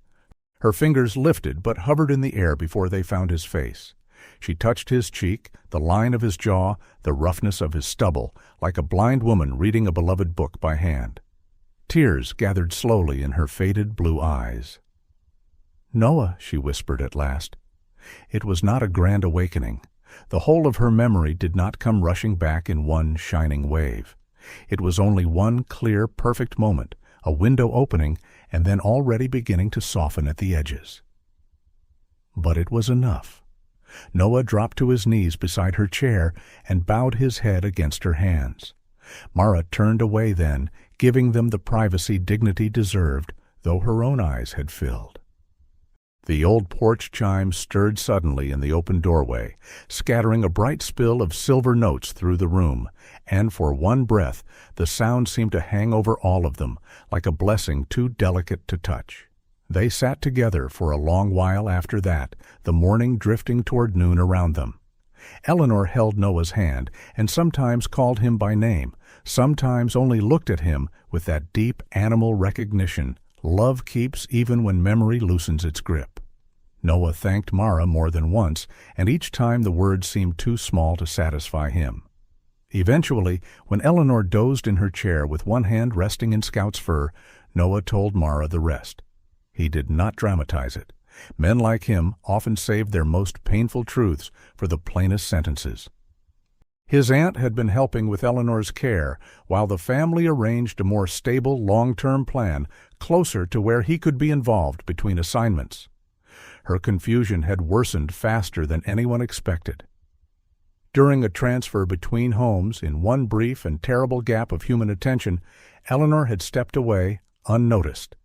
[SPEAKER 1] Her fingers lifted but hovered in the air before they found his face. She touched his cheek, the line of his jaw, the roughness of his stubble, like a blind woman reading a beloved book by hand. Tears gathered slowly in her faded blue eyes. "Noah," she whispered at last. It was not a grand awakening. The whole of her memory did not come rushing back in one shining wave. It was only one clear, perfect moment, a window opening, and then already beginning to soften at the edges. But it was enough. Noah dropped to his knees beside her chair and bowed his head against her hands. Mara turned away then, giving them the privacy dignity deserved, though her own eyes had filled. The old porch chimes stirred suddenly in the open doorway, scattering a bright spill of silver notes through the room, and for one breath the sound seemed to hang over all of them, like a blessing too delicate to touch. They sat together for a long while after that, the morning drifting toward noon around them. Eleanor held Noah's hand, and sometimes called him by name, sometimes only looked at him with that deep animal recognition love keeps even when memory loosens its grip. Noah thanked Mara more than once, and each time the words seemed too small to satisfy him. Eventually, when Eleanor dozed in her chair with one hand resting in Scout's fur, Noah told Mara the rest. He did not dramatize it. Men like him often saved their most painful truths for the plainest sentences. His aunt had been helping with Eleanor's care, while the family arranged a more stable long-term plan closer to where he could be involved between assignments. Her confusion had worsened faster than anyone expected. During a transfer between homes, in one brief and terrible gap of human attention, Eleanor had stepped away unnoticed.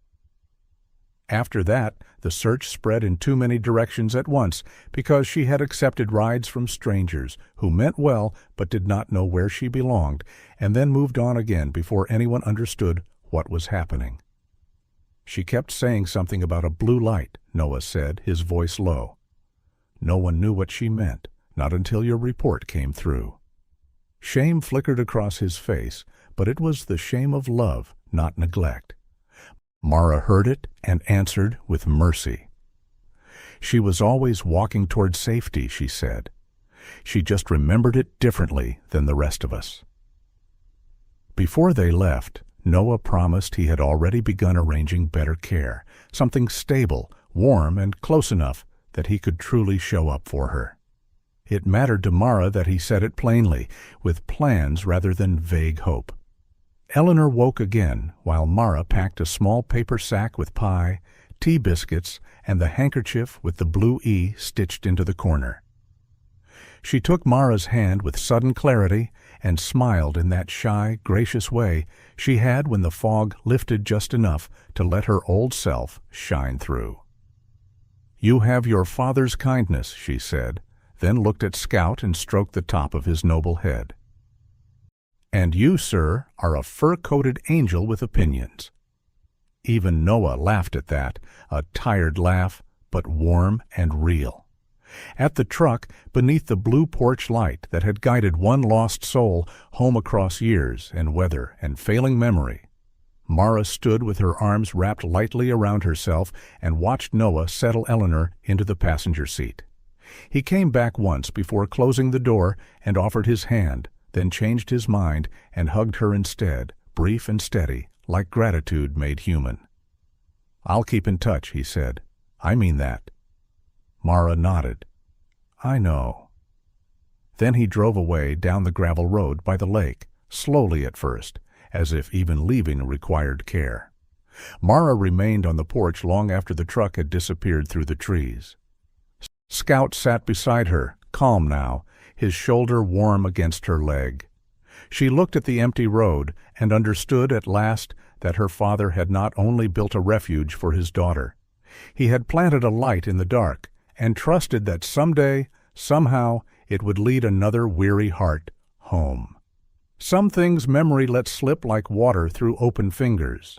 [SPEAKER 1] After that, the search spread in too many directions at once because she had accepted rides from strangers who meant well but did not know where she belonged, and then moved on again before anyone understood what was happening. She kept saying something about a blue light, Noah said, his voice low. No one knew what she meant, not until your report came through. Shame flickered across his face, but it was the shame of love, not neglect. Mara heard it and answered with mercy. She was always walking toward safety, she said. She just remembered it differently than the rest of us. Before they left, Noah promised he had already begun arranging better care, something stable, warm, and close enough that he could truly show up for her. It mattered to Mara that he said it plainly, with plans rather than vague hope. Eleanor woke again while Mara packed a small paper sack with pie, tea biscuits, and the handkerchief with the blue E stitched into the corner. She took Mara's hand with sudden clarity and smiled in that shy, gracious way she had when the fog lifted just enough to let her old self shine through. "You have your father's kindness," she said, then looked at Scout and stroked the top of his noble head. "And you, sir, are a fur-coated angel with opinions." Even Noah laughed at that, a tired laugh, but warm and real. At the truck, beneath the blue porch light that had guided one lost soul home across years and weather and failing memory, Mara stood with her arms wrapped lightly around herself and watched Noah settle Eleanor into the passenger seat. He came back once before closing the door and offered his hand, then changed his mind and hugged her instead, brief and steady, like gratitude made human. "I'll keep in touch," he said. "I mean that." Mara nodded. "I know." Then he drove away down the gravel road by the lake, slowly at first, as if even leaving required care. Mara remained on the porch long after the truck had disappeared through the trees. Scout sat beside her, calm now, his shoulder warm against her leg. She looked at the empty road and understood at last that her father had not only built a refuge for his daughter. He had planted a light in the dark and trusted that someday, somehow, it would lead another weary heart home. Some things memory lets slip like water through open fingers,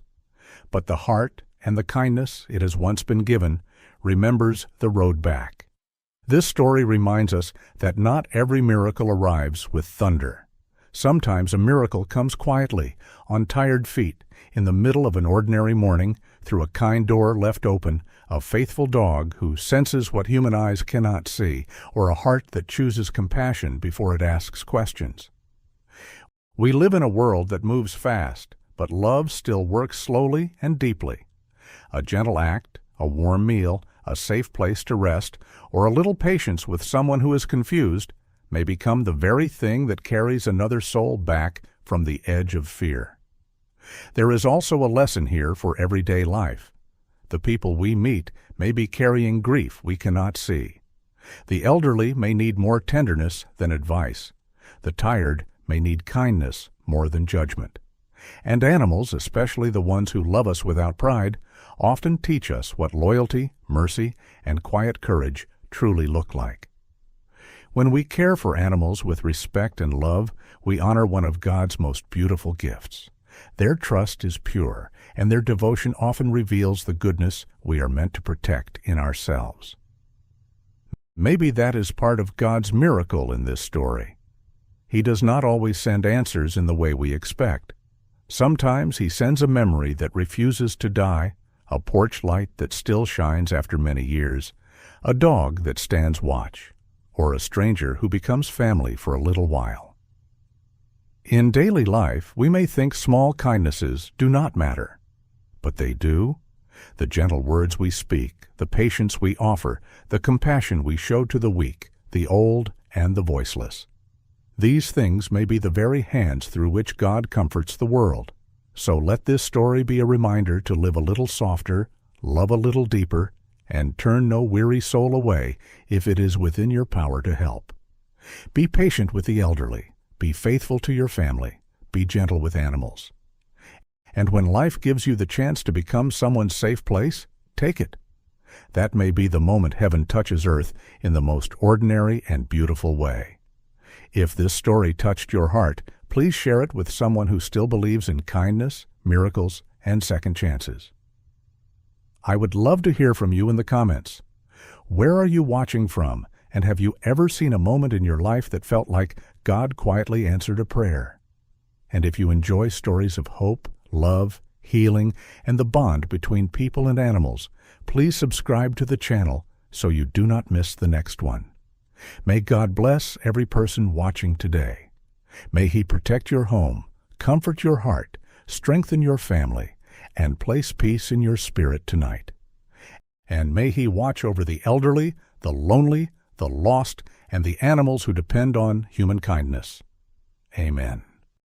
[SPEAKER 1] but the heart and the kindness it has once been given remembers the road back. This story reminds us that not every miracle arrives with thunder. Sometimes a miracle comes quietly, on tired feet, in the middle of an ordinary morning, through a kind door left open, a faithful dog who senses what human eyes cannot see, or a heart that chooses compassion before it asks questions. We live in a world that moves fast, but love still works slowly and deeply. A gentle act, a warm meal, a safe place to rest, or a little patience with someone who is confused may become the very thing that carries another soul back from the edge of fear. There is also a lesson here for everyday life. The people we meet may be carrying grief we cannot see. The elderly may need more tenderness than advice. The tired may need kindness more than judgment. And animals, especially the ones who love us without pride, often teach us what loyalty, mercy, and quiet courage truly look like. When we care for animals with respect and love, we honor one of God's most beautiful gifts. Their trust is pure, and their devotion often reveals the goodness we are meant to protect in ourselves. Maybe that is part of God's miracle in this story. He does not always send answers in the way we expect. Sometimes He sends a memory that refuses to die, a porch light that still shines after many years, a dog that stands watch, or a stranger who becomes family for a little while. In daily life, we may think small kindnesses do not matter, but they do. The gentle words we speak, the patience we offer, the compassion we show to the weak, the old, and the voiceless. These things may be the very hands through which God comforts the world. So let this story be a reminder to live a little softer, love a little deeper, and turn no weary soul away if it is within your power to help. Be patient with the elderly. Be faithful to your family. Be gentle with animals. And when life gives you the chance to become someone's safe place, take it. That may be the moment heaven touches earth in the most ordinary and beautiful way. If this story touched your heart, please share it with someone who still believes in kindness, miracles, and second chances. I would love to hear from you in the comments. Where are you watching from, and have you ever seen a moment in your life that felt like God quietly answered a prayer? And if you enjoy stories of hope, love, healing, and the bond between people and animals, please subscribe to the channel so you do not miss the next one. May God bless every person watching today. May He protect your home, comfort your heart, strengthen your family, and place peace in your spirit tonight. And may He watch over the elderly, the lonely, the lost, and the animals who depend on human kindness. Amen.